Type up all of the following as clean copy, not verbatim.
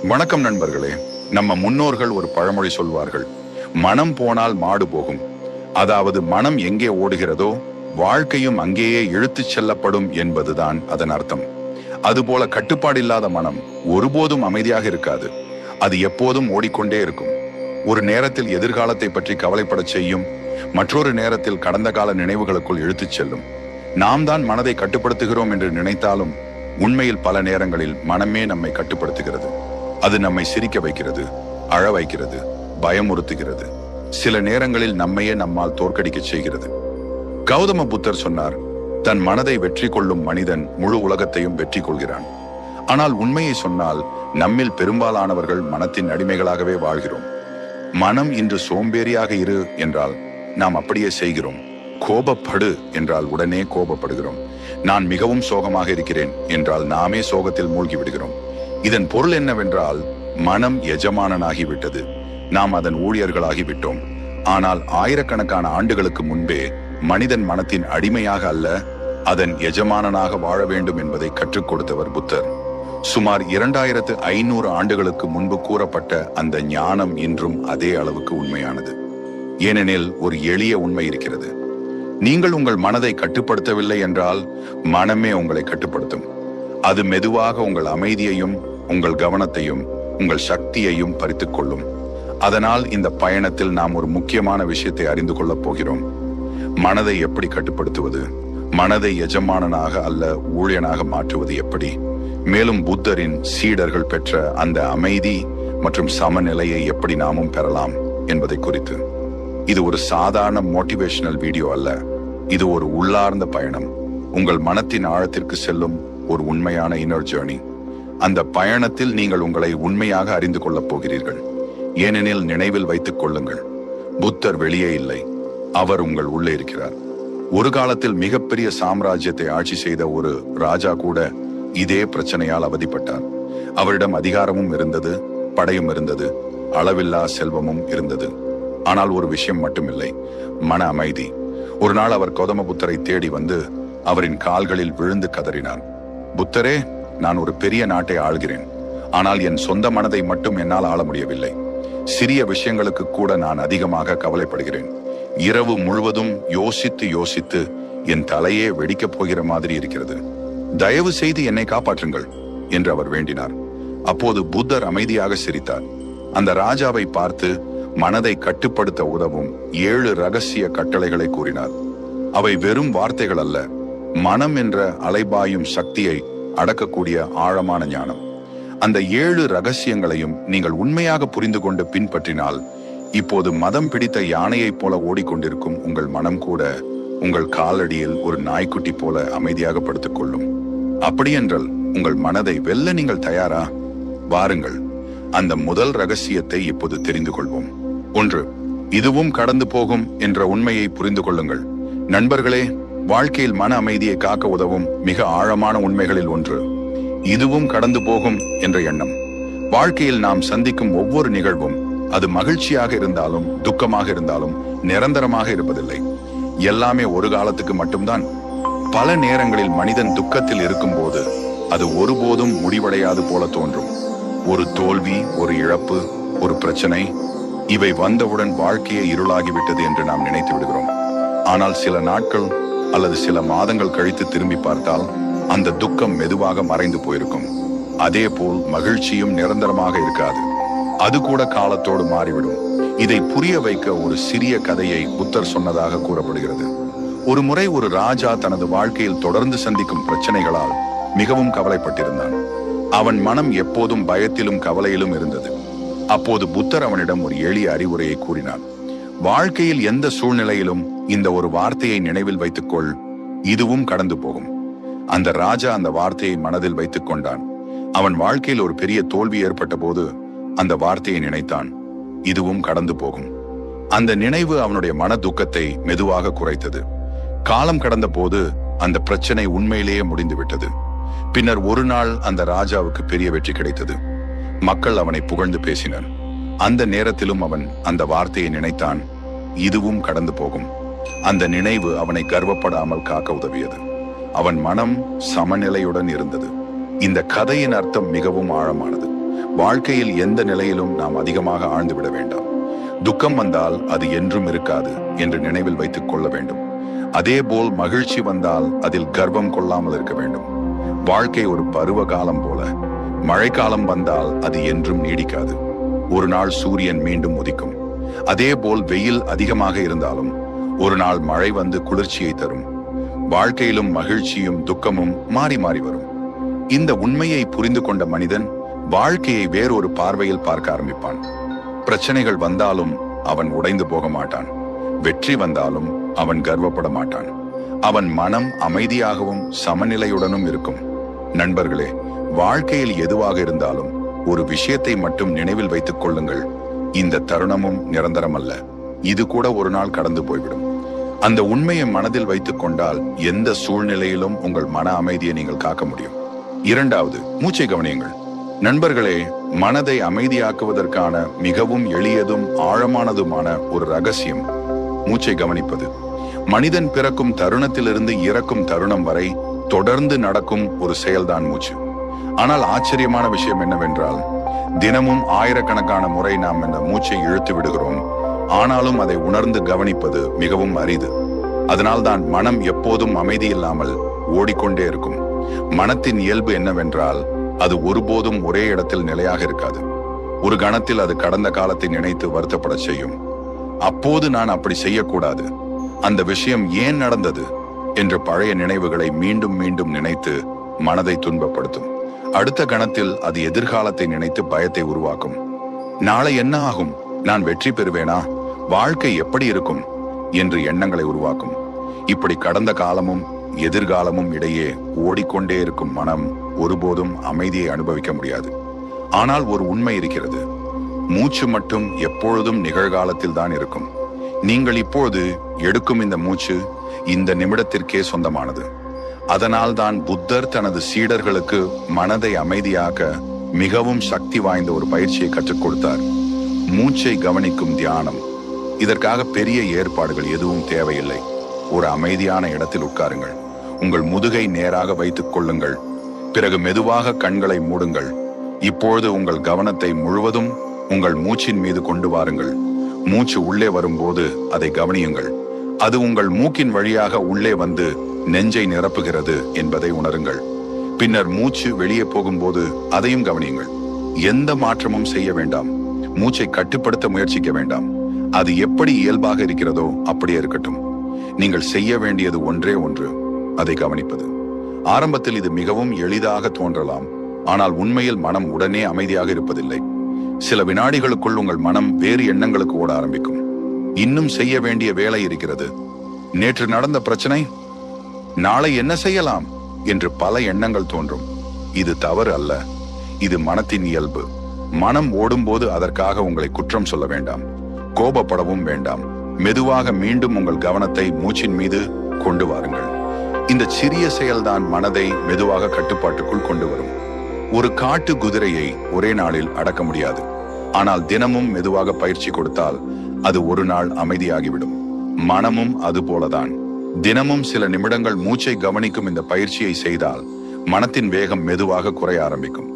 வணக்கம் நண்பர்களே. நம்ம முன்னோர்கள் ஒரு பழமொழி சொல்வார்கள், மனம் போனால் மாடு போகும். அதாவது மனம் எங்கே ஓடுகிறதோ வாழ்க்கையும் அங்கேயே இழுத்துச் செல்லப்படும் என்பதுதான் அதன் அர்த்தம். அதுபோல கட்டுப்பாடில்லாத மனம் ஒருபோதும் அமைதியாக இருக்காது. அது எப்போதும் ஓடிக்கொண்டே இருக்கும். ஒரு நேரத்தில் எதிர்காலத்தை பற்றி கவலைப்படச் செய்யும், மற்றொரு நேரத்தில் கடந்த கால நினைவுகளுக்குள் இழுத்துச் செல்லும். நாம் தான் மனதை கட்டுப்படுத்துகிறோம் என்று நினைத்தாலும் உண்மையில் பல நேரங்களில் மனமே நம்மை கட்டுப்படுத்துகிறது. அது நம்மை சிரிக்க வைக்கிறது, அழ வைக்கிறது, பயமுறுத்துகிறது. சில நேரங்களில் நம்மையே நம்மால் தோற்கடிக்க செய்கிறது. கௌதம புத்தர் சொன்னார், தன் மனதை வெற்றி கொள்ளும் மனிதன் முழு உலகத்தையும் வெற்றி கொள்கிறான். ஆனால் உண்மையை சொன்னால் நம்மில் பெரும்பாலானவர்கள் மனத்தின் அடிமைகளாகவே வாழ்கிறோம். மனம் இன்று சோம்பேறியாக இரு என்றால் நாம் அப்படியே செய்கிறோம். கோபப்படு என்றால் உடனே கோபப்படுகிறோம். நான் மிகவும் சோகமாக இருக்கிறேன் என்றால் நாமே சோகத்தில் மூழ்கி விடுகிறோம். இதன் பொருள் என்னவென்றால், மனம் எஜமானனாகிவிட்டது, நாம் அதன் ஊழியர்களாகி விட்டோம். ஆனால் ஆயிரக்கணக்கான ஆண்டுகளுக்கு முன்பே மனிதன் மனத்தின் அடிமையாக அல்ல, அதன் எஜமானனாக வாழ வேண்டும் என்பதை கற்றுக் கொடுத்தவர் புத்தர். சுமார் 2500 ஆண்டுகளுக்கு முன்பு கூறப்பட்ட அந்த ஞானம் இன்றும் அதே அளவுக்கு உண்மையானது. ஏனெனில் ஒரு எளிய உண்மை இருக்கிறது. நீங்கள் உங்கள் மனதை கட்டுப்படுத்தவில்லை என்றால் மனமே உங்களை கட்டுப்படுத்தும். அது மெதுவாக உங்கள் அமைதியையும் உங்கள் கவனத்தையும் உங்கள் சக்தியையும் பறித்துக் கொள்ளும். அதனால் இந்த பயணத்தில் நாம் ஒரு முக்கியமான விஷயத்தை அறிந்து கொள்ளப் போகிறோம். மனதை எப்படி கட்டுப்படுத்துவது, மனதை எஜமானனாக அல்ல ஊழியனாக மாற்றுவது எப்படி, மேலும் புத்தரின் சீடர்கள் பெற்ற அந்த அமைதி மற்றும் சமநிலையை எப்படி நாமும் பெறலாம் என்பதை குறித்து. இது ஒரு சாதாரண மோட்டிவேஷனல் வீடியோ அல்ல, இது ஒரு உள்ளார்ந்த பயணம். உங்கள் மனத்தின் ஆழத்திற்கு செல்லும் ஒரு உண்மையான இன்னர் ஜேர்னி. அந்த பயணத்தில் நீங்கள் உங்களை உண்மையாக அறிந்து கொள்ளப் போகிறீர்கள். ஏனெனில் நினைவில் வைத்துக் கொள்ளுங்கள், புத்தர் வெளியே இல்லை, அவர் உங்கள் உள்ளே இருக்கிறார். ஒரு காலத்தில் மிகப்பெரிய சாம்ராஜ்யத்தை ஆட்சி செய்த ஒரு ராஜா கூட இதே பிரச்சனையால் அவதிப்பட்டார். அவரிடம் அதிகாரமும் இருந்தது, படையும் இருந்தது, அளவில்லா செல்வமும் இருந்தது. ஆனால் ஒரு விஷயம் மட்டுமில்லை, மன அமைதி. ஒரு நாள் அவர் கௌதம புத்தரை தேடி வந்து அவரின் கால்களில் விழுந்து கதறினார், புத்தரே, நான் ஒரு பெரிய நாட்டை ஆள்கிறேன். ஆனால் என் சொந்த மனதை மட்டும் என்னால் ஆள முடியவில்லை. சிறிய விஷயங்களுக்கு கூட நான் அதிகமாக கவலைப்படுகிறேன். இரவு முழுவதும் யோசித்து யோசித்து என் தலையே வெடிக்கப் போகிற மாதிரி இருக்கிறது. தயவு செய்து என்னை காப்பாற்றுங்கள் என்று அவர் வேண்டினார். அப்போது புத்தர் அமைதியாக சிரித்தார். அந்த ராஜாவை பார்த்து மனதை கட்டுப்படுத்த உதவும் 7 ரகசிய கட்டளைகளை கூறினார். அவை வெறும் வார்த்தைகள் அல்ல, மனம் என்ற அலைபாயும் சக்தியை அடக்கக்கூடிய ஆழமான ஞானம். அந்த 7 ரகசியங்களையும் நீங்கள் உண்மையாக புரிந்து கொண்டு பின்பற்றினால், இப்போது மதம் பிடித்த யானையைப் போல ஓடிக்கொண்டிருக்கும் உங்கள் மனம் கூட உங்கள் காலடியில் ஒரு நாய்க்குட்டி போல அமைதியாக படுத்துக் கொள்ளும். அப்படியென்றால் உங்கள் மனதை வெல்ல நீங்கள் தயாரா? வாருங்கள், அந்த முதல் ரகசியத்தை இப்போது தெரிந்து கொள்வோம். 1. இதுவும் கடந்து போகும் என்ற உண்மையை புரிந்து கொள்ளுங்கள். நண்பர்களே, வாழ்க்கையில் மன அமைதியை காக்க உதவும் மிக ஆழமான உண்மைகளில் ஒன்று இதுவும் கடந்து போகும் என்ற எண்ணம். வாழ்க்கையில் நாம் சந்திக்கும் ஒவ்வொரு நிகழ்வும், அது மகிழ்ச்சியாக இருந்தாலும் துக்கமாக இருந்தாலும் நிரந்தரமாக இருப்பதில்லை. எல்லாமே ஒரு காலத்துக்கு மட்டும்தான். பல நேரங்களில் மனிதன் துக்கத்தில் இருக்கும்போது அது ஒருபோதும் முடிவடையாது போல தோன்றும். ஒரு தோல்வி, ஒரு இழப்பு, ஒரு பிரச்சனை, இவை வந்தவுடன் வாழ்க்கையே இருளாகிவிட்டது என்று நாம் நினைத்து விடுகிறோம். ஆனால் சில நாட்கள் அல்லது சில மாதங்கள் கழித்து திரும்பி பார்த்தால் அந்த துக்கம் மெதுவாக மறைந்து போயிருக்கும். அதே போல் மகிழ்ச்சியும் நிரந்தரமாக இருக்காது, அது கூட காலத்தோடு மாறிவிடும். இதை புரிய வைக்க ஒரு சிறிய கதையை புத்தர் சொன்னதாக கூறப்படுகிறது. ஒரு முறை ஒரு ராஜா தனது வாழ்க்கையில் தொடர்ந்து சந்திக்கும் பிரச்சனைகளால் மிகவும் கவலைப்பட்டிருந்தான். அவன் மனம் எப்போதும் பயத்திலும் கவலையிலும் இருந்தது. அப்போது புத்தர் அவனிடம் ஒரு எளிய அறிவுரையை கூறினார். வாழ்க்கையில் எந்த சூழ்நிலையிலும் இந்த ஒரு வார்த்தையை நினைவில் வைத்துக்கொள், இதுவும் கடந்து போகும். அந்த ராஜா அந்த வார்த்தையை மனதில் வைத்துக் கொண்டான். அவன் வாழ்க்கையில் ஒரு பெரிய தோல்வி ஏற்பட்ட போது அந்த வார்த்தையை நினைத்தான், இதுவும் கடந்து போகும். அந்த நினைவு அவனுடைய மன துக்கத்தை மெதுவாக குறைத்தது. காலம் கடந்த போது அந்த பிரச்சனை உண்மையிலேயே முடிந்துவிட்டது. பின்னர் ஒரு நாள் அந்த ராஜாவுக்கு பெரிய வெற்றி கிடைத்தது. மக்கள் அவனை புகழ்ந்து பேசினர். அந்த நேரத்திலும் அவன் அந்த வார்த்தையை நினைத்தான், இதுவும் கடந்து போகும். அந்த நினைவு அவனை கர்வப்படாமல் காக்க உதவியது. அவன் மனம் சமநிலையுடன் இருந்தது. இந்த கதையின் அர்த்தம் மிகவும் ஆழமானது. வாழ்க்கையில் எந்த நிலையிலும் நாம் அதிகமாக ஆழ்ந்து விட வேண்டாம். துக்கம் வந்தால் அது என்றும் இருக்காது என்று நினைவில் வைத்துக் கொள்ள வேண்டும். அதேபோல் மகிழ்ச்சி வந்தால் அதில் கர்வம் கொள்ளாமல் இருக்க வேண்டும். வாழ்க்கை ஒரு பருவ காலம் போல. மழைக்காலம் வந்தால் அது என்றும் நீடிக்காது. ஒரு நாள் சூரியன் மீண்டும் உதிக்கும். அதேபோல் வெயில் அதிகமாக இருந்தாலும் ஒரு நாள் மழை வந்து குளிர்ச்சியை தரும். வாழ்க்கையிலும் மகிழ்ச்சியும் துக்கமும் மாறி மாறி வரும். இந்த உண்மையை புரிந்து கொண்ட மனிதன் வாழ்க்கையை வேறொரு பார்வையில் பார்க்க ஆரம்பிப்பான். பிரச்சனைகள் வந்தாலும் அவன் உடைந்து போக மாட்டான். வெற்றி வந்தாலும் அவன் கர்வப்பட மாட்டான். அவன் மனம் அமைதியாகவும் சமநிலையுடனும் இருக்கும். நண்பர்களே, வாழ்க்கையில் எதுவாக இருந்தாலும் ஒரு விஷயத்தை மட்டும் நினைவில் வைத்துக் கொள்ளுங்கள். இந்த தருணமும் நிரந்தரமல்ல. இது கூட ஒரு நாள் கடந்து போய்விடும். அந்த உண்மையை மனதில் வைத்துக் கொண்டால் எந்த சூழ்நிலையிலும் உங்கள் மன அமைதியை நீங்கள் காக்க முடியும். இரண்டாவது, மூச்சை கவனியுங்கள். நண்பர்களே, மனதை அமைதியாக்குவதற்கான மிகவும் எளியதும் ஆழமானதுமான ஒரு ரகசியம் மூச்சை கவனிப்பது. மனிதன் பிறக்கும் தருணத்திலிருந்து இறக்கும் தருணம் வரை தொடர்ந்து நடக்கும் ஒரு செயல்தான் மூச்சு. ஆனால் ஆச்சரியமான விஷயம் என்னவென்றால், தினமும் ஆயிரக்கணக்கான முறை நாம் இந்த மூச்சை இழுத்து விடுகிறோம். ஆனாலும் அதை உணர்ந்து கவனிப்பது மிகவும் அரிது. அதனால்தான் மனம் எப்போதும் அமைதி இல்லாமல் ஓடிக்கொண்டே இருக்கும். மனத்தின் இயல்பு என்னவென்றால், அது ஒருபோதும் ஒரே இடத்தில் நிலையாக இருக்காது. ஒரு கணத்தில் அது கடந்த காலத்தை நினைத்து வருத்தப்பட செய்யும். அப்போது நான் அப்படி செய்யக்கூடாது, அந்த விஷயம் ஏன் நடந்தது என்ற பழைய நினைவுகளை மீண்டும் மீண்டும் நினைத்து மனதை துன்பப்படுத்தும். அடுத்த கணத்தில் அது எதிர்காலத்தை நினைத்து பயத்தை உருவாக்கும். நாளை என்ன ஆகும், நான் வெற்றி பெறுவேனா, வாழ்க்கை எப்படி இருக்கும் என்று எண்ணங்களை உருவாக்கும். இப்படி கடந்த காலமும் எதிர்காலமும் இடையே ஓடிக்கொண்டே இருக்கும் மனம் ஒருபோதும் அமைதியை அனுபவிக்க முடியாது. ஆனால் ஒரு உண்மை இருக்கிறது, மூச்சு மட்டும் எப்பொழுதும் நிகழ்காலத்தில் தான் இருக்கும். நீங்கள் இப்போது எடுக்கும் இந்த மூச்சு இந்த நிமிடத்திற்கே சொந்தமானது. அதனால் தான் புத்தர் தனது சீடர்களுக்கு மனதை அமைதியாக்க மிகவும் சக்தி வாய்ந்த ஒரு பயிற்சியை கற்றுக் கொடுத்தார், மூச்சை கவனிக்கும் தியானம். இதற்காக பெரிய ஏற்பாடுகள் எதுவும் தேவையில்லை. ஒரு அமைதியான இடத்தில் உட்காருங்கள். உங்கள் முதுகை நேராக வைத்துக் கொள்ளுங்கள். பிறகு மெதுவாக கண்களை மூடுங்கள். இப்பொழுது உங்கள் கவனத்தை முழுவதும் உங்கள் மூச்சின் மீது கொண்டு வாருங்கள். மூச்சு உள்ளே வரும்போது அதை கவனியுங்கள். அது உங்கள் மூக்கின் வழியாக உள்ளே வந்து நெஞ்சை நிரப்புகிறது என்பதை உணருங்கள். பின்னர் மூச்சு வெளியே போகும்போது அதையும் கவனியுங்கள். எந்த மாற்றமும் செய்ய வேண்டாம். மூச்சை கட்டுப்படுத்த முயற்சிக்க வேண்டாம். அது எப்படி இயல்பாக இருக்கிறதோ அப்படியே இருக்கட்டும். நீங்கள் செய்ய வேண்டியது ஒன்றே ஒன்று, அதை கவனிப்பது. ஆரம்பத்தில் இது மிகவும் எளிதாக தோன்றலாம். ஆனால் உண்மையில் மனம் உடனே அமைதியாக இருப்பதில்லை. சில வினாடிகளுக்குள் உங்கள் மனம் வேறு எண்ணங்களுக்கு ஓட ஆரம்பிக்கும். இன்னும் செய்ய வேண்டிய வேலை இருக்கிறது, நேற்று நடந்த பிரச்சனை, நாளை என்ன செய்யலாம் என்று பல எண்ணங்கள் தோன்றும். இது தவறு அல்ல, இது மனத்தின் இயல்பு. மனம் ஓடும்போது அதற்காக உங்களை குற்றம் சொல்ல வேண்டாம், கோபப்படவும் வேண்டாம். மெதுவாக மீண்டும் உங்கள் கவனத்தை மூச்சின் மீது கொண்டு வாருங்கள். இந்த சிறிய செயல்தான் மனதை மெதுவாக கட்டுப்பாட்டுக்குள் கொண்டு வரும். ஒரு காட்டு குதிரையை ஒரே நாளில் அடக்க முடியாது. ஆனால் தினமும் மெதுவாக பயிற்சி கொடுத்தால் அது ஒரு நாள் அமைதியாகிவிடும். மனமும் அதுபோலதான். தினமும் சில நிமிடங்கள் மூச்சை கவனிக்கும் இந்த பயிற்சியை செய்தால் மனத்தின் வேகம் மெதுவாக குறைய ஆரம்பிக்கும்.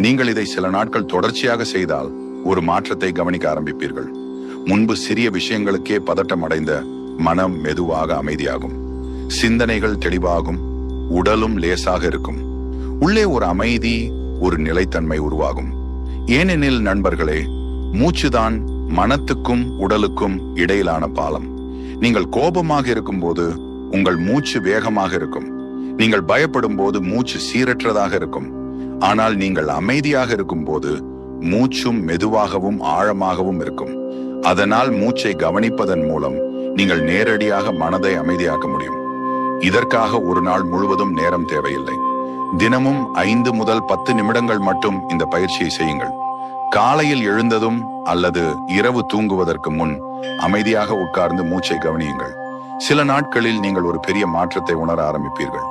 நீங்கள் இதை சில நாட்கள் தொடர்ச்சியாக செய்தால் ஒரு மாற்றத்தை கவனிக்க ஆரம்பிப்பீர்கள். முன்பு சிறிய விஷயங்களுக்கே பதட்டம் அடைந்த மனம் மெதுவாக அமைதியாகும். சிந்தனைகள் தெளிவாகும். உடலும் லேசாக இருக்கும். உள்ளே ஒரு அமைதி, ஒரு நிலைத்தன்மை உருவாகும். ஏனெனில் நண்பர்களே, மூச்சுதான் மனத்துக்கும் உடலுக்கும் இடையிலான பாலம். நீங்கள் கோபமாக இருக்கும்போது உங்கள் மூச்சு வேகமாக இருக்கும். நீங்கள் பயப்படும் போது மூச்சு சீரற்றதாக இருக்கும். ஆனால் நீங்கள் அமைதியாக இருக்கும் போது மூச்சும் மெதுவாகவும் ஆழமாகவும் இருக்கும். அதனால் மூச்சை கவனிப்பதன் மூலம் நீங்கள் நேரடியாக மனதை அமைதியாக்க முடியும். இதற்காக ஒரு நாள் முழுவதும் நேரம் தேவையில்லை. தினமும் 5 முதல் 10 நிமிடங்கள் மட்டும் இந்த பயிற்சியை செய்யுங்கள். காலையில் எழுந்ததும் அல்லது இரவு தூங்குவதற்கு முன் அமைதியாக உட்கார்ந்து மூச்சை கவனியுங்கள். சில நாட்களில் நீங்கள் ஒரு பெரிய மாற்றத்தை உணர ஆரம்பிப்பீர்கள்.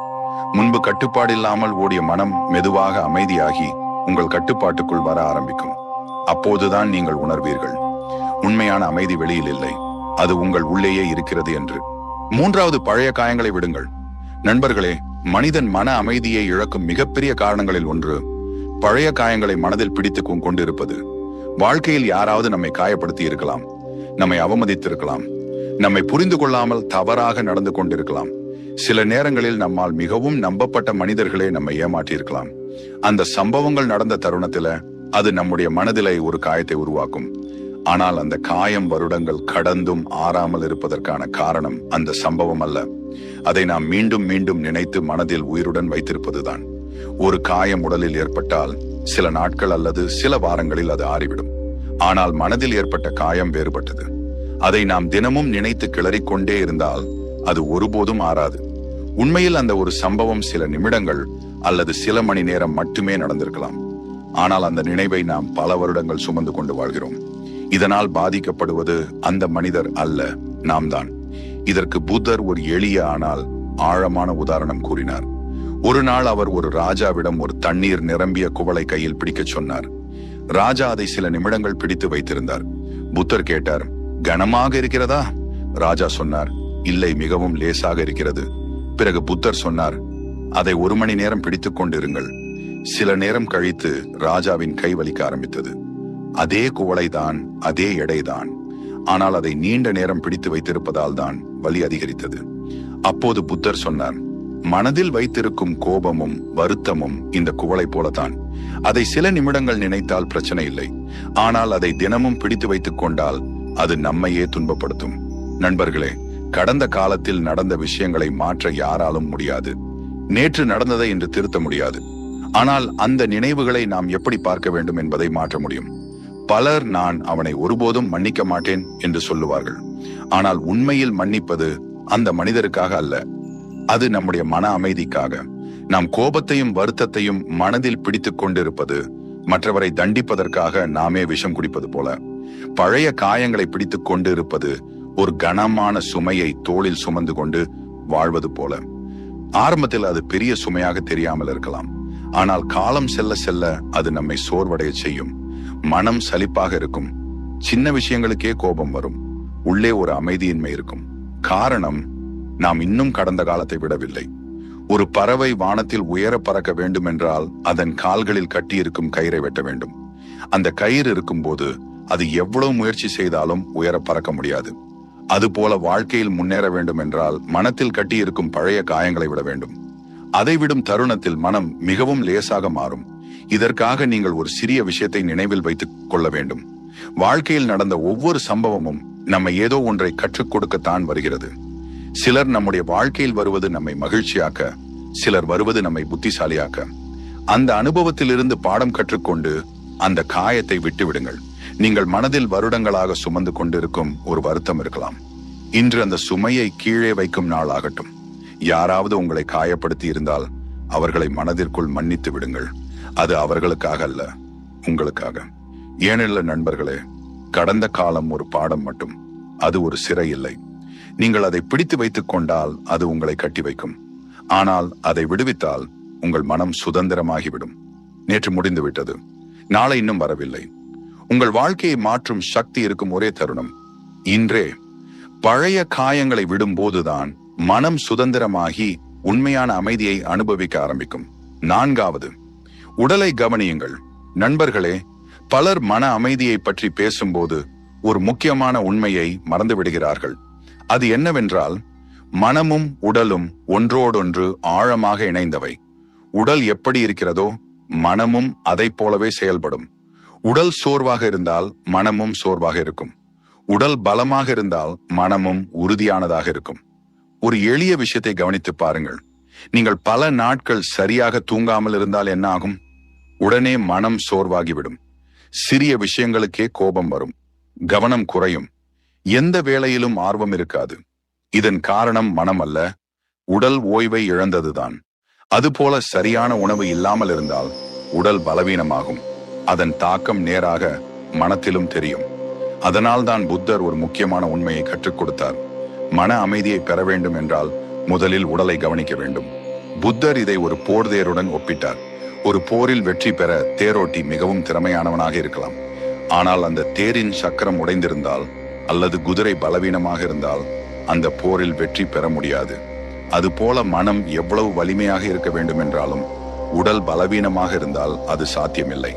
முன்பு கட்டுப்பாடில்லாமல் ஓடிய மனம் மெதுவாக அமைதியாகி உங்கள் கட்டுப்பாட்டுக்குள் வர ஆரம்பிக்கும். அப்போதுதான் நீங்கள் உணர்வீர்கள், உண்மையான அமைதி வெளியில் இல்லை, அது உங்கள் உள்ளேயே இருக்கிறது என்று. மூன்றாவது, பழைய காயங்களை விடுங்கள். நண்பர்களே, மனிதன் மன அமைதியை இழக்கும் மிகப்பெரிய காரணங்களில் ஒன்று பழைய காயங்களை மனதில் பிடித்து கொண்டிருப்பது. வாழ்க்கையில் யாராவது நம்மை காயப்படுத்தி இருக்கலாம், நம்மை அவமதித்திருக்கலாம், நம்மை புரிந்து கொள்ளாமல் தவறாக நடந்து கொண்டிருக்கலாம். சில நேரங்களில் நம்மால் மிகவும் நம்பப்பட்ட மனிதர்களே நம்மை ஏமாற்றியிருக்கலாம். அந்த சம்பவங்கள் நடந்த தருணத்துல அது நம்முடைய மனதிலே ஒரு காயத்தை உருவாக்கும். ஆனால் அந்த காயம் வருடங்கள் கடந்தும் ஆறாமல் இருப்பதற்கான காரணம் அந்த சம்பவம் அல்ல. அதை நாம் மீண்டும் மீண்டும் நினைத்து மனதில் உயிருடன் வைத்திருப்பதுதான். ஒரு காயம் உடலில் ஏற்பட்டால் சில நாட்கள் அல்லது சில வாரங்களில் அது ஆறிவிடும். ஆனால் மனதில் ஏற்பட்ட காயம் வேறுபட்டது. அதை நாம் தினமும் நினைத்து கிளறிக்கொண்டே இருந்தால் அது ஒருபோதும் ஆறாது. உண்மையில் அந்த ஒரு சம்பவம் சில நிமிடங்கள் அல்லது சில மணி நேரம் மட்டுமே நடந்திருக்கலாம். ஆனால் அந்த நினைவை நாம் பல வருடங்கள் சுமந்து கொண்டு வாழ்கிறோம். இதனால் பாதிக்கப்படுவது அந்த மனிதர் அல்ல, நாம் தான். இதற்கு புத்தர் ஒரு எளிய ஆனால் ஆழமான உதாரணம் கூறினார். ஒரு நாள் அவர் ஒரு ராஜாவிடம் ஒரு தண்ணீர் நிரம்பிய குவளை கையில் பிடிக்க சொன்னார். ராஜா அதை சில நிமிடங்கள் பிடித்து வைத்திருந்தார். புத்தர் கேட்டார், கனமாக இருக்கிறதா? ராஜா சொன்னார், இல்லை, மிகவும் லேசாக இருக்கிறது. பிறகு புத்தர் சொன்னார், அதை 1 மணி நேரம் பிடித்துக் கொண்டிருங்கள். சில நேரம் கழித்து ராஜாவின் கை வலிக்க ஆரம்பித்தது. அதே குவளைதான், அதே எடைதான். ஆனால் அதை நீண்ட நேரம் பிடித்து வைத்திருப்பதால் தான் வலி அதிகரித்தது. அப்போது புத்தர் சொன்னார், மனதில் வைத்திருக்கும் கோபமும் வருத்தமும் இந்த குவளை போலதான். அதை சில நிமிடங்கள் நினைத்தால் பிரச்சனை இல்லை. ஆனால் அதை தினமும் பிடித்து வைத்துக் கொண்டால் அது நம்மையே துன்பப்படுத்தும். நண்பர்களே, கடந்த காலத்தில் நடந்த விஷயங்களை மாற்ற யாராலும் முடியாது. நேற்று நடந்ததை இன்று திருத்த முடியாது. ஆனால் அந்த நினைவுகளை நாம் எப்படி பார்க்க வேண்டும் என்பதை மாற்ற முடியும். பலர் நான் அவனை ஒருபோதும் மன்னிக்க மாட்டேன் என்று சொல்லுவார்கள். ஆனால் உண்மையில் மன்னிப்பது அந்த மனிதருக்காக அல்ல, அது நம்முடைய மன அமைதிக்காக. நாம் கோபத்தையும் வருத்தத்தையும் மனதில் பிடித்துக் கொண்டிருப்பது மற்றவரை தண்டிப்பதற்காக நாமே விஷம் குடிப்பது போல. பழைய காயங்களை பிடித்துக் கொண்டு இருப்பது ஒரு கனமான சுமையை தோளில் சுமந்து கொண்டு வாழ்வது போல. ஆரம்பத்தில் அது பெரிய சுமையாக தெரியாமல் இருக்கலாம். ஆனால் காலம் செல்ல செல்ல அது நம்மை சோர்வடைய செய்யும். மனம் சலிப்பாக இருக்கும். சின்ன விஷயங்களுக்கே கோபம் வரும். உள்ளே ஒரு அமைதியின்மை இருக்கும். காரணம், நாம் இன்னும் கடந்த காலத்தை விடவில்லை. ஒரு பறவை வானத்தில் உயர பறக்க வேண்டும் என்றால் அதன் கால்களில் கட்டியிருக்கும் கயிறை வெட்ட வேண்டும். அந்த கயிறு இருக்கும் போது அது எவ்வளவு முயற்சி செய்தாலும் உயர பறக்க முடியாது. அதுபோல வாழ்க்கையில் முன்னேற வேண்டும் என்றால் மனத்தில் கட்டியிருக்கும் பழைய காயங்களை விட வேண்டும். அதை விடும் தருணத்தில் மனம் மிகவும் லேசாக மாறும். இதற்காக நீங்கள் ஒரு சிறிய விஷயத்தை நினைவில் வைத்துக் கொள்ள வேண்டும். வாழ்க்கையில் நடந்த ஒவ்வொரு சம்பவமும் நம்மை ஏதோ ஒன்றை கற்றுக் கொடுக்கத்தான் வருகிறது. சிலர் நம்முடைய வாழ்க்கையில் வருவது நம்மை மகிழ்ச்சியாக்க, சிலர் வருவது நம்மை புத்திசாலியாக்க. அந்த அனுபவத்திலிருந்து பாடம் கற்றுக்கொண்டு அந்த காயத்தை விட்டு விடுங்கள். நீங்கள் மனதில் வருடங்களாக சுமந்து கொண்டிருக்கும் ஒரு வருத்தம் இருக்கலாம். இன்று அந்த சுமையை கீழே வைக்கும் நாள் ஆகட்டும். யாராவது உங்களை காயப்படுத்தி இருந்தால் அவர்களை மனதிற்குள் மன்னித்து விடுங்கள். அது அவர்களுக்காக அல்ல, உங்களுக்காக. ஏனில்ல நண்பர்களே, கடந்த காலம் ஒரு பாடம் மட்டும், அது ஒரு சிறை இல்லை. நீங்கள் அதை பிடித்து வைத்துக் கொண்டால் அது உங்களை கட்டி வைக்கும். ஆனால் அதை விடுவித்தால் உங்கள் மனம் சுதந்திரமாகிவிடும். நேற்று முடிந்து விட்டது, நாளை இன்னும் வரவில்லை. உங்கள் வாழ்க்கையை மாற்றும் சக்தி இருக்கும் ஒரே தருணம் இன்றே. பழைய காயங்களை விடும்போதுதான் மனம் சுதந்திரமாகி உண்மையான அமைதியை அனுபவிக்க ஆரம்பிக்கும். 4வது, உடலை கவனியுங்கள். நண்பர்களே, பலர் மன அமைதியை பற்றி பேசும்போது ஒரு முக்கியமான உண்மையை மறந்து விடுகிறார்கள். அது என்னவென்றால், மனமும் உடலும் ஒன்றோடொன்று ஆழமாக இணைந்தவை. உடல் எப்படி இருக்கிறதோ மனமும் அதை போலவே செயல்படும். உடல் சோர்வாக இருந்தால் மனமும் சோர்வாக இருக்கும். உடல் பலமாக இருந்தால் மனமும் உறுதியானதாக இருக்கும். ஒரு எளிய விஷயத்தை கவனித்து பாருங்கள். நீங்கள் பல நாட்கள் சரியாக தூங்காமல் இருந்தால் என்ன ஆகும்? உடனே மனம் சோர்வாகிவிடும். சிறிய விஷயங்களுக்கே கோபம் வரும். கவனம் குறையும். எந்த வேளையிலும் ஆர்வம் இருக்காது. இதன் காரணம் மனம் அல்ல, உடல் ஓய்வை இழந்ததுதான். அதுபோல சரியான உணவு இல்லாமல் இருந்தால் உடல் பலவீனமாகும். அதன் தாக்கம் நேராக மனத்திலும் தெரியும். அதனால்தான் புத்தர் ஒரு முக்கியமான உண்மையை கற்றுக் கொடுத்தார். மன அமைதியை பெற வேண்டும் என்றால் முதலில் உடலை கவனிக்க வேண்டும். புத்தர் இதை ஒரு போர் தேருடன் ஒப்பிட்டார். ஒரு போரில் வெற்றி பெற தேரோட்டி மிகவும் திறமையானவனாக இருக்கலாம். ஆனால் அந்த தேரின் சக்கரம் உடைந்திருந்தால் அல்லது குதிரை பலவீனமாக இருந்தால் அந்த போரில் வெற்றி பெற முடியாது. அதுபோல மனம் எவ்வளவு வலிமையாக இருக்க வேண்டும் என்றாலும் உடல் பலவீனமாக இருந்தால் அது சாத்தியமில்லை.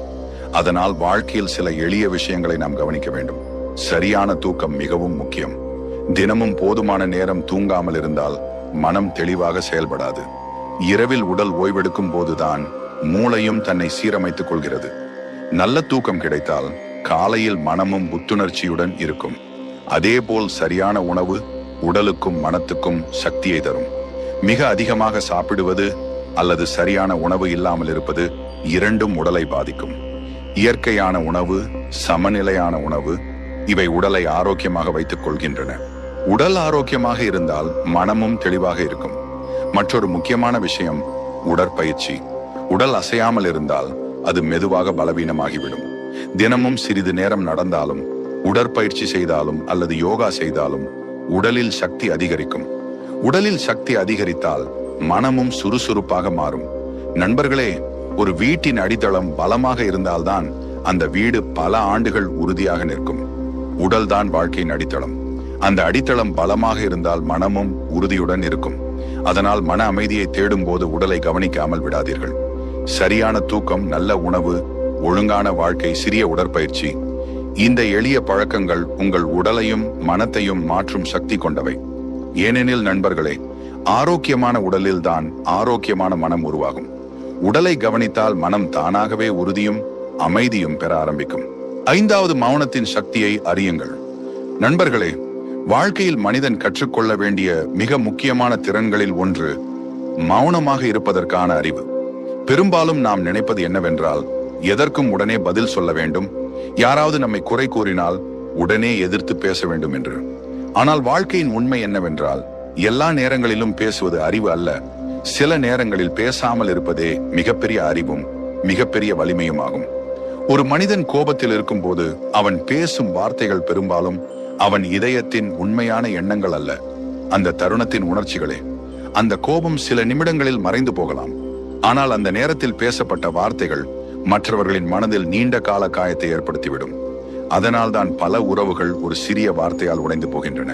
அதனால் வாழ்க்கையில் சில எளிய விஷயங்களை நாம் கவனிக்க வேண்டும். சரியான தூக்கம் மிகவும் முக்கியம். தினமும் போதுமான நேரம் தூங்காமல் இருந்தால் மனம் தெளிவாக செயல்படாது. இரவில் உடல் ஓய்வெடுக்கும் போதுதான் மூளையும் தன்னை சீரமைத்துக் கொள்கிறது. நல்ல தூக்கம் கிடைத்தால் காலையில் மனமும் புத்துணர்ச்சியுடன் இருக்கும். அதேபோல் சரியான உணவு உடலுக்கும் மனத்துக்கும் சக்தியை தரும். மிக அதிகமாக சாப்பிடுவது அல்லது சரியான உணவு இல்லாமல் இருப்பது இரண்டும் உடலை பாதிக்கும். இயற்கையான உணவு, சமநிலையான உணவு இவை உடலை ஆரோக்கியமாக வைத்துக் கொள்கின்றன. உடல் ஆரோக்கியமாக இருந்தால் மனமும் தெளிவாக இருக்கும். மற்றொரு முக்கியமான விஷயம் உடற்பயிற்சி. உடல் அசையாமல் இருந்தால் அது மெதுவாக பலவீனமாகிவிடும். தினமும் சிறிது நேரம் நடந்தாலும் உடற்பயிற்சி செய்தாலும் அல்லது யோகா செய்தாலும் உடலில் சக்தி அதிகரிக்கும். உடலில் சக்தி அதிகரித்தால் மனமும் சுறுசுறுப்பாக மாறும். நண்பர்களே, ஒரு வீட்டின் அடித்தளம் பலமாக இருந்தால்தான் அந்த வீடு பல ஆண்டுகள் உறுதியாக நிற்கும். உடல்தான் வாழ்க்கையின் அடித்தளம். அந்த அடித்தளம் பலமாக இருந்தால் மனமும் உறுதியுடன் இருக்கும். அதனால் மன அமைதியை தேடும் போது உடலை கவனிக்காமல் விடாதீர்கள். சரியான தூக்கம், நல்ல உணவு, ஒழுங்கான வாழ்க்கை, சிறிய உடற்பயிற்சி, இந்த எளிய பழக்கங்கள் உங்கள் உடலையும் மனத்தையும் மாற்றும் சக்தி கொண்டவை. ஏனெனில் நண்பர்களே, ஆரோக்கியமான உடலில் தான் ஆரோக்கியமான மனம் உருவாகும். உடலை கவனித்தால் மனம் தானாகவே உறுதியும் அமைதியும் பெற ஆரம்பிக்கும். 5வது, மௌனத்தின் சக்தியை அறியுங்கள். நண்பர்களே, வாழ்க்கையில் மனிதன் கற்றுக்கொள்ள வேண்டிய மிக முக்கியமான திறன்களில் ஒன்று மௌனமாக இருப்பதற்கான அறிவு. பெரும்பாலும் நாம் நினைப்பது என்னவென்றால், எதற்கும் உடனே பதில் சொல்ல வேண்டும், யாராவது நம்மை குறை கூறினால் உடனே எதிர்த்து பேச வேண்டும் என்று. ஆனால் வாழ்க்கையின் உண்மை என்னவென்றால், எல்லா நேரங்களிலும் பேசுவது அறிவு அல்ல. சில நேரங்களில் பேசாமல் இருப்பதே மிகப்பெரிய அறிவும் மிகப்பெரிய வலிமையும் ஆகும். ஒரு மனிதன் கோபத்தில் இருக்கும் போது அவன் பேசும் வார்த்தைகள் பெரும்பாலும் அவன் இதயத்தின் உண்மையான எண்ணங்கள் அல்ல, அந்த தருணத்தின் உணர்ச்சிகளே. அந்த கோபம் சில நிமிடங்களில் மறைந்து போகலாம். ஆனால் அந்த நேரத்தில் பேசப்பட்ட வார்த்தைகள் மற்றவர்களின் மனதில் நீண்ட கால காயத்தை ஏற்படுத்திவிடும். அதனால் தான் பல உறவுகள் ஒரு சிறிய வார்த்தையால் உடைந்து போகின்றன.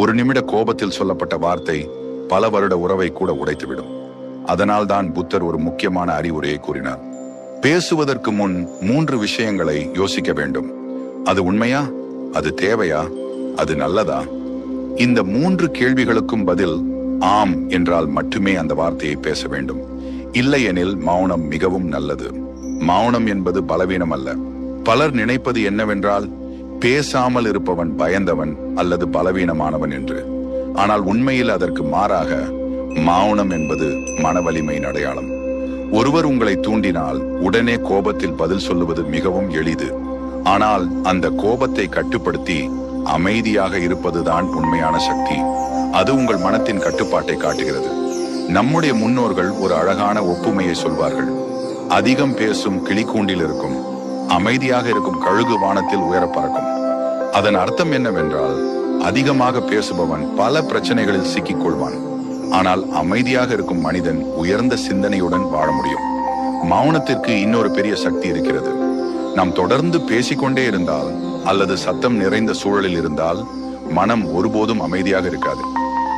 ஒரு நிமிட கோபத்தில் சொல்லப்பட்ட வார்த்தை பல வருட உறவை கூட உடைத்துவிடும். அதனால் தான் புத்தர் ஒரு முக்கியமான அறிவுரையை கூறினார். பேசுவதற்கு முன் 3 விஷயங்களை யோசிக்க வேண்டும். அது உண்மையா? அது தேவையா? அது நல்லதா? இந்த 3 கேள்விகளுக்கும் பதில் ஆம் என்றால் மட்டுமே அந்த வார்த்தையை பேச வேண்டும். இல்லையெனில் மௌனம் மிகவும் நல்லது. மௌனம் என்பது பலவீனம் அல்ல. பலர் நினைப்பது என்னவென்றால், பேசாமல் இருப்பவன் பயந்தவன் அல்லது பலவீனமானவன் என்று. ஆனால் உண்மையில் அதற்கு மாறாக மௌனம் என்பது மனவலிமையின் அடையாளம். ஒருவர் உங்களை தூண்டினால் உடனே கோபத்தில் பதில் சொல்லுவது மிகவும் எளிது. ஆனால் அந்த கோபத்தை கட்டுப்படுத்தி அமைதியாக இருப்பதுதான் உண்மையான சக்தி. அது உங்கள் மனத்தின் கட்டுப்பாட்டை காட்டுகிறது. நம்முடைய முன்னோர்கள் ஒரு அழகான ஒப்புமையை சொல்வார்கள். அதிகம் பேசும் கிளிக்கூண்டில் இருக்கும், அமைதியாக இருக்கும் கழுகு வானத்தில் உயர பறக்கும். அதன் அர்த்தம் என்னவென்றால், அதிகமாக பேசுபவன் பல பிரச்சனைகளில் சிக்கிக் கொள்வான். ஆனால் அமைதியாக இருக்கும் மனிதன் உயர்ந்த சிந்தனையுடன் வாழ முடியும். மௌனத்திற்கு இன்னொரு பெரிய சக்தி இருக்கிறது. நாம் தொடர்ந்து பேசிக்கொண்டே இருந்தால் அல்லது சத்தம் நிறைந்த சூழலில் இருந்தால் மனம் ஒருபோதும் அமைதியாக இருக்காது.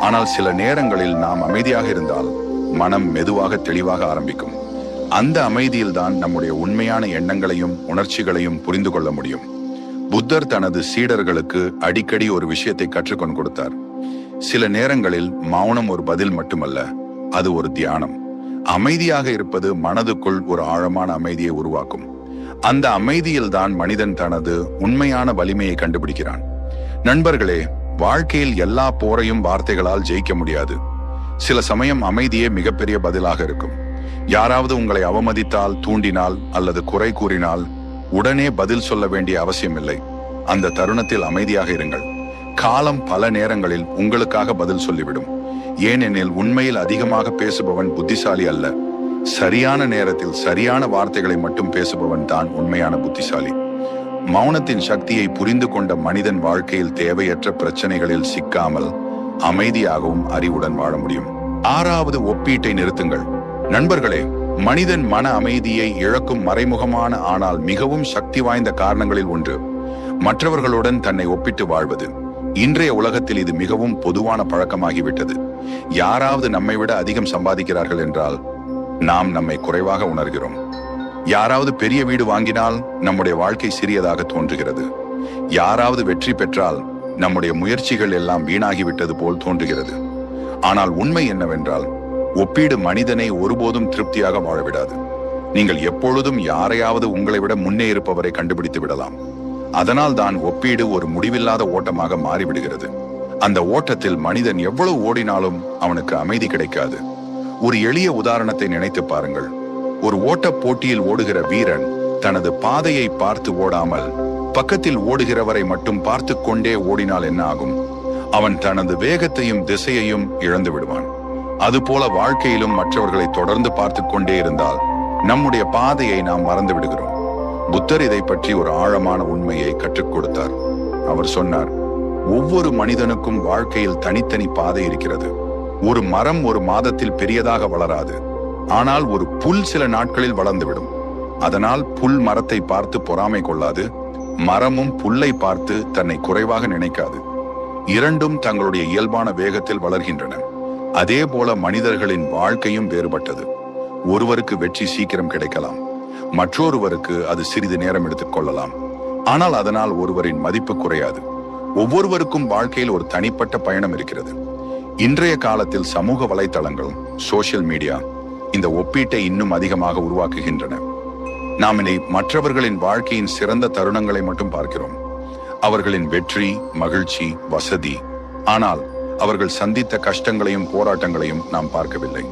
ஆனால் சில நேரங்களில் நாம் அமைதியாக இருந்தால் மனம் மெதுவாக தெளிவாக ஆரம்பிக்கும். அந்த அமைதியில் தான் நம்முடைய உண்மையான எண்ணங்களையும் உணர்ச்சிகளையும் புரிந்து கொள்ள முடியும். புத்தர் தனது சீடர்களுக்கு அடிக்கடி ஒரு விஷயத்தை கற்றுக்கொண்டு கொடுத்தார். சில நேரங்களில் மௌனம் ஒரு பதில் மட்டுமல்ல, அது ஒரு தியானம். அமைதியாக இருப்பது மனதுக்குள் ஒரு ஆழமான அமைதியை உருவாக்கும். அந்த அமைதியில் தான் மனிதன் தனது உண்மையான வலிமையை கண்டுபிடிக்கிறான். நண்பர்களே, வாழ்க்கையில் எல்லா போரையும் வார்த்தைகளால் ஜெயிக்க முடியாது. சில சமயம் அமைதியே மிகப்பெரிய பதிலாக இருக்கும். யாராவது உங்களை அவமதித்தால், தூண்டினால் அல்லது குறை கூறினால் உடனே பதில் சொல்ல வேண்டிய அவசியமில்லை. அந்த தருணத்தில் அமைதியாக இருங்கள். காலம் பல நேரங்களில் உங்களுக்காக பதில் சொல்லிவிடும். ஏனெனில் உண்மையில் அதிகமாக பேசுபவன் புத்திசாலி அல்ல. சரியான நேரத்தில் சரியான வார்த்தைகளை மட்டும் பேசுபவன் தான் உண்மையான புத்திசாலி. மௌனத்தின் சக்தியை புரிந்து கொண்ட மனிதன் வாழ்க்கையில் தேவையற்ற பிரச்சனைகளில் சிக்காமல் அமைதியாகவும் அறிவுடன் வாழ முடியும். 6வது, ஒப்பீட்டை நிறுத்துங்கள். நண்பர்களே, மனிதன் மன அமைதியை இழக்கும் மறைமுகமான ஆனால் மிகவும் சக்தி வாய்ந்த காரணங்களில் ஒன்று மற்றவர்களுடன் தன்னை ஒப்பிட்டு வாழ்வது. இன்றைய உலகத்தில் இது மிகவும் பொதுவான பழக்கமாகிவிட்டது. யாராவது நம்மை விட அதிகம் சம்பாதிக்கிறார்கள் என்றால் நாம் நம்மை குறைவாக உணர்கிறோம். யாராவது பெரிய வீடு வாங்கினால் நம்முடைய வாழ்க்கை சிறியதாக தோன்றுகிறது. யாராவது வெற்றி பெற்றால் நம்முடைய முயற்சிகள் எல்லாம் வீணாகிவிட்டது போல் தோன்றுகிறது. ஆனால் உண்மை என்னவென்றால், ஒப்பீடு மனிதனை ஒருபோதும் திருப்தியாக வாழவிடாது. நீங்கள் எப்பொழுதும் யாரையாவது உங்களை விட முன்னே இருப்பவரை கண்டுபிடித்து விடலாம். அதனால் தான் ஒப்பீடு ஒரு முடிவில்லாத ஓட்டமாக மாறிவிடுகிறது. அந்த ஓட்டத்தில் மனிதன் எவ்வளவு ஓடினாலும் அவனுக்கு அமைதி கிடைக்காது. ஒரு எளிய உதாரணத்தை நினைத்து பாருங்கள். ஒரு ஓட்ட போட்டியில் ஓடுகிற வீரன் தனது பாதையை பார்த்து ஓடாமல் பக்கத்தில் ஓடுகிறவரை மட்டும் பார்த்து கொண்டே ஓடினால் என்ன ஆகும்? அவன் தனது வேகத்தையும் திசையையும் இழந்து விடுவான். அதுபோல வாழ்க்கையிலும் மற்றவர்களை தொடர்ந்து பார்த்து கொண்டே இருந்தால் நம்முடைய பாதையை நாம் மறந்து விடுகிறோம். புத்தர் இதை பற்றி ஒரு ஆழமான உண்மையை கற்றுக் கொடுத்தார். அவர் சொன்னார், ஒவ்வொரு மனிதனுக்கும் வாழ்க்கையில் தனித்தனி பாதை இருக்கிறது. ஒரு மரம் ஒரு மாதத்தில் பெரியதாக வளராது. ஆனால் ஒரு புல் சில நாட்களில் வளர்ந்துவிடும். அதனால் புல் மரத்தை பார்த்து பொறாமை கொள்ளாது. மரமும் புல்லை பார்த்து தன்னை குறைவாக நினைக்காது. இரண்டும் தங்களுடைய இயல்பான வேகத்தில் வளர்கின்றன. அதே போல மனிதர்களின் வாழ்க்கையும் வேறுபட்டது. ஒருவருக்கு வெற்றி சீக்கிரம் கிடைக்கலாம், மற்றொருவருக்கு அது சிறிது நேரம் எடுத்துக் கொள்ளலாம். ஆனால் அதனால் ஒருவரின் மதிப்பு குறையாது. ஒவ்வொருவருக்கும் வாழ்க்கையில் ஒரு தனிப்பட்ட பயணம் இருக்கிறது. இன்றைய காலத்தில் சமூக வலைத்தளங்கள், சோசியல் மீடியா இந்த ஒப்பீட்டை இன்னும் அதிகமாக உருவாக்குகின்றன. நாம் இனி மற்றவர்களின் வாழ்க்கையின் சிறந்த தருணங்களை மட்டும் பார்க்கிறோம். அவர்களின் வெற்றி, மகிழ்ச்சி, வசதி. ஆனால் அவர்கள் சந்தித்த கஷ்டங்களையும் போராட்டங்களையும் நாம் பார்க்கவில்லை.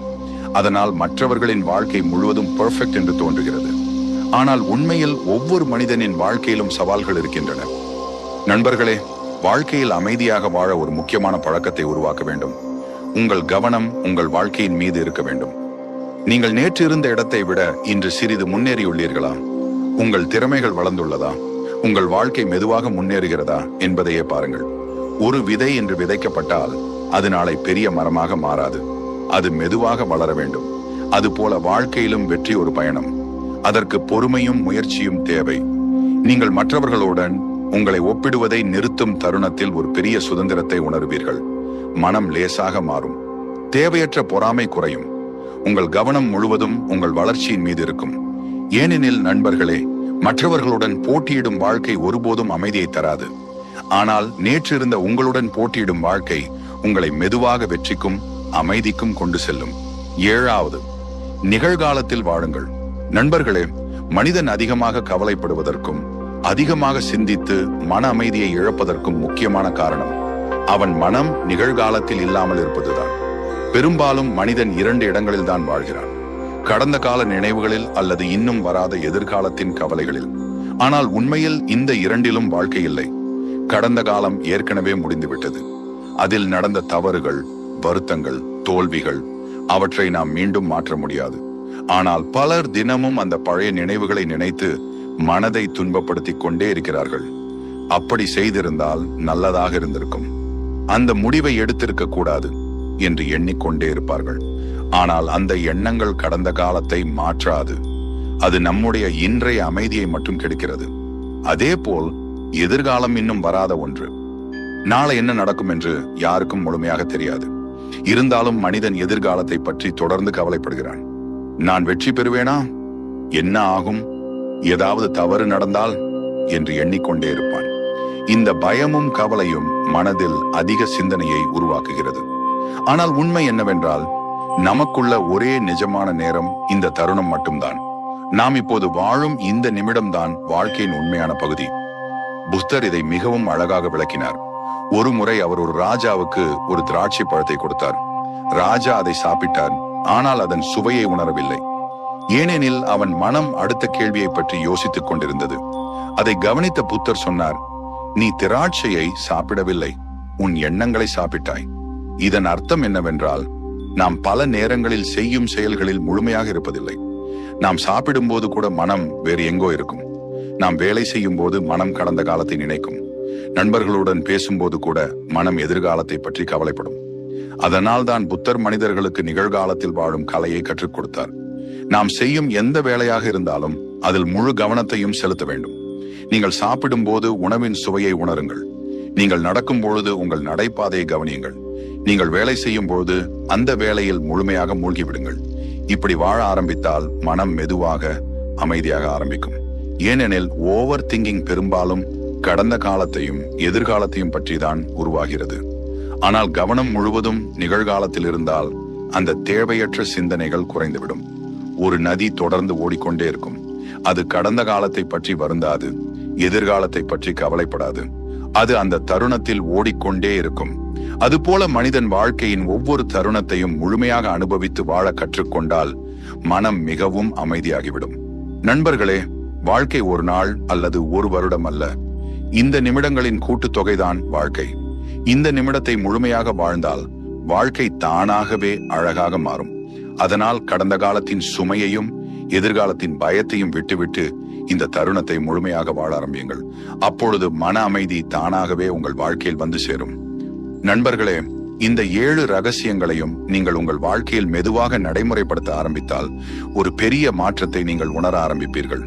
அதனால் மற்றவர்களின் வாழ்க்கை முழுவதும் பெர்ஃபெக்ட் என்று தோன்றுகிறது. ஆனால் உண்மையில் ஒவ்வொரு மனிதனின் வாழ்க்கையிலும் சவால்கள் இருக்கின்றன. நண்பர்களே, வாழ்க்கையில் அமைதியாக வாழ ஒரு முக்கியமான பழக்கத்தை உருவாக்க வேண்டும். உங்கள் கவனம் உங்கள் வாழ்க்கையின் மீது இருக்க வேண்டும். நீங்கள் நேற்று இருந்த இடத்தை விட இன்று சிறிது முன்னேறியுள்ளீர்களா? உங்கள் திறமைகள் வளர்ந்துள்ளதா? உங்கள் வாழ்க்கை மெதுவாக முன்னேறுகிறதா என்பதையே பாருங்கள். ஒரு விதை என்று விதைக்கப்பட்டால் அது நாளை பெரிய மரமாக மாறாது. அது மெதுவாக வளர வேண்டும். அதுபோல வாழ்க்கையிலும் வெற்றி ஒரு பயணம். அதற்கு பொறுமையும் முயற்சியும் தேவை. நீங்கள் மற்றவர்களுடன் உங்களை ஒப்பிடுவதை நிறுத்தும் தருணத்தில் ஒரு பெரிய சுதந்திரத்தை உணர்வீர்கள். மனம் லேசாக மாறும். தேவையற்ற பொறாமை குறையும். உங்கள் கவனம் முழுவதும் உங்கள் வளர்ச்சியின் மீது இருக்கும். ஏனெனில் நண்பர்களே, மற்றவர்களுடன் போட்டியிடும் வாழ்க்கை ஒருபோதும் அமைதியை தராது. ஆனால் நேற்று இருந்த உங்களுடன் போட்டியிடும் வாழ்க்கை உங்களை மெதுவாக வெற்றிக்கும் அமைதிக்கும் கொண்டு செல்லும். 7வது, நிகழ்காலத்தில் வாழுங்கள். நண்பர்களே, மனிதன் அதிகமாக கவலைப்படுவதற்கும் அதிகமாக சிந்தித்து மன அமைதியை இழப்பதற்கும் முக்கியமான காரணம் அவன் மனம் நிகழ்காலத்தில் இல்லாமல் இருப்பதுதான். பெரும்பாலும் மனிதன் 2 இடங்களில் தான் வாழ்கிறான். கடந்த கால நினைவுகளில் அல்லது இன்னும் வராத எதிர்காலத்தின் கவலைகளில். ஆனால் உண்மையில் இந்த 2லும் வாழ்க்கை இல்லை. கடந்த காலம் ஏற்கனவே முடிந்துவிட்டது. அதில் நடந்த தவறுகள், வருத்தங்கள், தோல்விகள், அவற்றை நாம் மீண்டும் மாற்ற முடியாது. ஆனால் பலர் தினமும் அந்த பழைய நினைவுகளை நினைத்து மனதை துன்பப்படுத்தி கொண்டே இருக்கிறார்கள். அப்படி செய்திருந்தால் நல்லதாக இருந்திருக்கும், அந்த முடிவை எடுத்திருக்க கூடாது என்று எண்ணிக்கொண்டே இருப்பார்கள். ஆனால் அந்த எண்ணங்கள் கடந்த காலத்தை மாற்றாது. அது நம்முடைய இன்றைய அமைதியை மட்டும் கெடுக்கிறது. அதே போல் எதிர்காலம் இன்னும் வராத ஒன்று. நாளை என்ன நடக்கும் என்று யாருக்கும் முழுமையாக தெரியாது. இருந்தாலும் மனிதன் எதிர்காலத்தை பற்றி தொடர்ந்து கவலைப்படுகிறான். நான் வெற்றி பெறுவேனா? என்ன ஆகும்? ஏதாவது தவறு நடந்தால் என்று எண்ணிக்கொண்டே இருப்பான். இந்த பயமும் கவலையும் மனதில் அதிக சிந்தனையை உருவாக்குகிறது. ஆனால் உண்மை என்னவென்றால், நமக்குள்ள ஒரே நிஜமான நேரம் இந்த தருணம் மட்டும்தான். நாம் இப்போது வாழும் இந்த நிமிடம்தான் வாழ்க்கையின் உண்மையான பகுதி. புத்தர் இதை மிகவும் அழகாக விளக்கினார். ஒரு முறை அவர் ஒரு ராஜாவுக்கு ஒரு திராட்சை பழத்தை கொடுத்தார். ராஜா அதை சாப்பிட்டார். ஆனால் அதன் சுவையை உணரவில்லை. ஏனெனில் அவன் மனம் அடுத்த கேள்வியை பற்றி யோசித்துக் கொண்டிருந்தது. அதை கவனித்த புத்தர் சொன்னார், நீ திராட்சையை சாப்பிடவில்லை, உன் எண்ணங்களை சாப்பிட்டாய். இதன் அர்த்தம் என்னவென்றால், நாம் பல நேரங்களில் செய்யும் செயல்களில் முழுமையாக இருப்பதில்லை. நாம் சாப்பிடும் போது கூட மனம் வேறு எங்கோ இருக்கும். நாம் வேலை செய்யும் போது மனம் கடந்த காலத்தை நினைக்கும். நண்பர்களுடன் பேசும்போது கூட மனம் எதிர்காலத்தை பற்றி கவலைப்படும். அதனால் தான் புத்தர் மனிதர்களுக்கு நிகழ்காலத்தில் வாழும் கலையை கற்றுக் கொடுத்தார். நாம் செய்யும் எந்த வேலையாக இருந்தாலும் அதில் முழு கவனத்தையும் செலுத்த வேண்டும். நீங்கள் சாப்பிடும் போது உணவின் சுவையை உணருங்கள். நீங்கள் நடக்கும் பொழுது உங்கள் நடைபாதையை கவனியுங்கள். நீங்கள் வேலை செய்யும் பொழுது அந்த வேலையில் முழுமையாக மூழ்கிவிடுங்கள். இப்படி வாழ ஆரம்பித்தால் மனம் மெதுவாக அமைதியாக ஆரம்பிக்கும். ஏனெனில் ஓவர் திங்கிங் பெரும்பாலும் கடந்த காலத்தையும் எதிர்காலத்தையும் பற்றி தான் உருவாகிறது. ஆனால் கவனம் முழுவதும் நிகழ்காலத்தில் இருந்தால் அந்த தேவையற்ற சிந்தனைகள் குறைந்துவிடும். ஒரு நதி தொடர்ந்து ஓடிக்கொண்டே இருக்கும். அது கடந்த காலத்தை பற்றி வருந்தாது, எதிர்காலத்தை பற்றி கவலைப்படாது. அது அந்த தருணத்தில் ஓடிக்கொண்டே இருக்கும். அதுபோல மனிதன் வாழ்க்கையின் ஒவ்வொரு தருணத்தையும் முழுமையாக அனுபவித்து வாழ கற்றுக்கொண்டால் மனம் மிகவும் அமைதியாகிவிடும். நண்பர்களே, வாழ்க்கை ஒரு நாள் அல்லது ஒரு வருடம் அல்ல. இந்த நிமிடங்களின் கூட்டுத்தொகைதான் வாழ்க்கை. இந்த நிமிடத்தை முழுமையாக வாழ்ந்தால் வாழ்க்கை தானாகவே அழகாக மாறும். அதனால் கடந்த காலத்தின் சுமையையும் எதிர்காலத்தின் பயத்தையும் விட்டுவிட்டு இந்த தருணத்தை முழுமையாக வாழ ஆரம்பியுங்கள். அப்பொழுது மன அமைதி தானாகவே உங்கள் வாழ்க்கையில் வந்து சேரும். நண்பர்களே, இந்த 7 ரகசியங்களையும் நீங்கள் உங்கள் வாழ்க்கையில் மெதுவாக நடைமுறைப்படுத்த ஆரம்பித்தால் ஒரு பெரிய மாற்றத்தை நீங்கள் உணர ஆரம்பிப்பீர்கள்.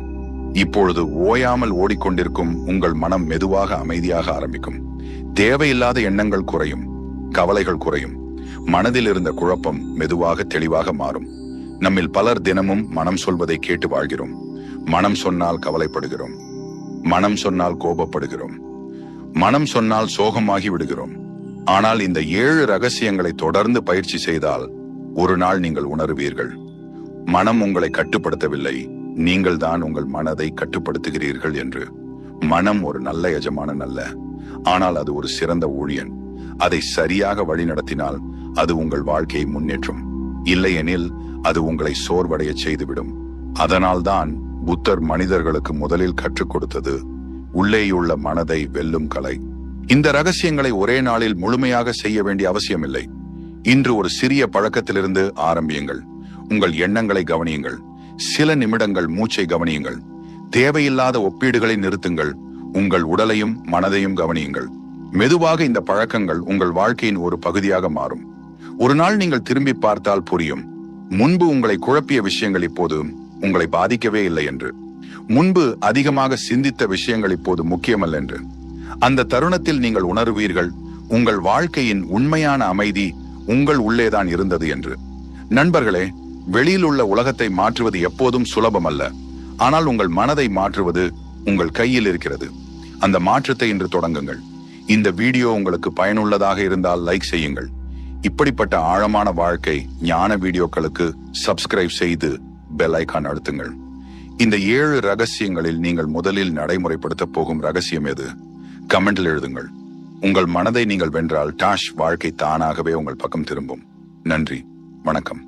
இப்பொழுது ஓயாமல் ஓடிக்கொண்டிருக்கும் உங்கள் மனம் மெதுவாக அமைதியாக ஆரம்பிக்கும். தேவையில்லாத எண்ணங்கள் குறையும், கவலைகள் குறையும். மனதில் இருந்த குழப்பம் மெதுவாக தெளிவாக மாறும். நம்மில் பலர் தினமும் மனம் சொல்வதை கேட்டு வாழ்கிறோம். மனம் சொன்னால் கவலைப்படுகிறோம், மனம் சொன்னால் கோபப்படுகிறோம், மனம் சொன்னால் சோகமாகி விடுகிறோம். ஆனால் இந்த 7 ரகசியங்களை தொடர்ந்து பயிற்சி செய்தால் ஒரு நாள் நீங்கள் உணருவீர்கள், மனம் உங்களை கட்டுப்படுத்தவில்லை, நீங்கள் தான் உங்கள் மனதை கட்டுப்படுத்துகிறீர்கள் என்று. மனம் ஒரு நல்ல எஜமானன் அல்ல, ஆனால் அது ஒரு சிறந்த ஊழியன். அதை சரியாக வழிநடத்தினால் அது உங்கள் வாழ்க்கையை முன்னேற்றும். இல்லையெனில் அது உங்களை சோர்வடைய செய்துவிடும். அதனால்தான் புத்தர் மனிதர்களுக்கு முதலில் கற்றுக் கொடுத்தது உள்ளேயுள்ள மனதை வெல்லும் கலை. இந்த ரகசியங்களை ஒரே நாளில் முழுமையாக செய்ய வேண்டிய அவசியமில்லை. இன்று ஒரு சிறிய பழக்கத்திலிருந்து ஆரம்பியுங்கள். உங்கள் எண்ணங்களை கவனியுங்கள். சில நிமிடங்கள் மூச்சை கவனியுங்கள். தேவையில்லாத ஒப்பீடுகளை நிறுத்துங்கள். உங்கள் உடலையும் மனதையும் கவனியுங்கள். மெதுவாக இந்த பழக்கங்கள் உங்கள் வாழ்க்கையின் ஒரு பகுதியாக மாறும். ஒரு நாள் நீங்கள் திரும்பி பார்த்தால் புரியும், முன்பு உங்களை குழப்பிய விஷயங்கள் இப்போது உங்களை பாதிக்கவே இல்லை என்று. முன்பு அதிகமாக சிந்தித்த விஷயங்கள் இப்போது முக்கியமல்ல என்று. அந்த தருணத்தில் நீங்கள் உணர்வீர்கள், உங்கள் வாழ்க்கையின் உண்மையான அமைதி உங்கள் உள்ளேதான் இருந்தது என்று. நண்பர்களே, வெளியில் உள்ள உலகத்தை மாற்றுவது எப்போதும் சுலபமல்ல. ஆனால் உங்கள் மனதை மாற்றுவது உங்கள் கையில் இருக்கிறது. அந்த மாற்றத்தை இன்று தொடங்குங்கள். இந்த வீடியோ உங்களுக்கு பயனுள்ளதாக இருந்தால் லைக் செய்யுங்கள். இப்படிப்பட்ட ஆழமான வாழ்க்கை ஞான வீடியோக்களுக்கு சப்ஸ்கிரைப் செய்து பெல் ஐகான் அழுத்துங்கள். இந்த 7 ரகசியங்களில் நீங்கள் முதலில் நடைமுறைப்படுத்த போகும் ரகசியம் எது? கமெண்டில் எழுதுங்கள். உங்கள் மனதை நீங்கள் வென்றால் வாழ்க்கை தானாகவே உங்கள் பக்கம் திரும்பும். நன்றி, வணக்கம்.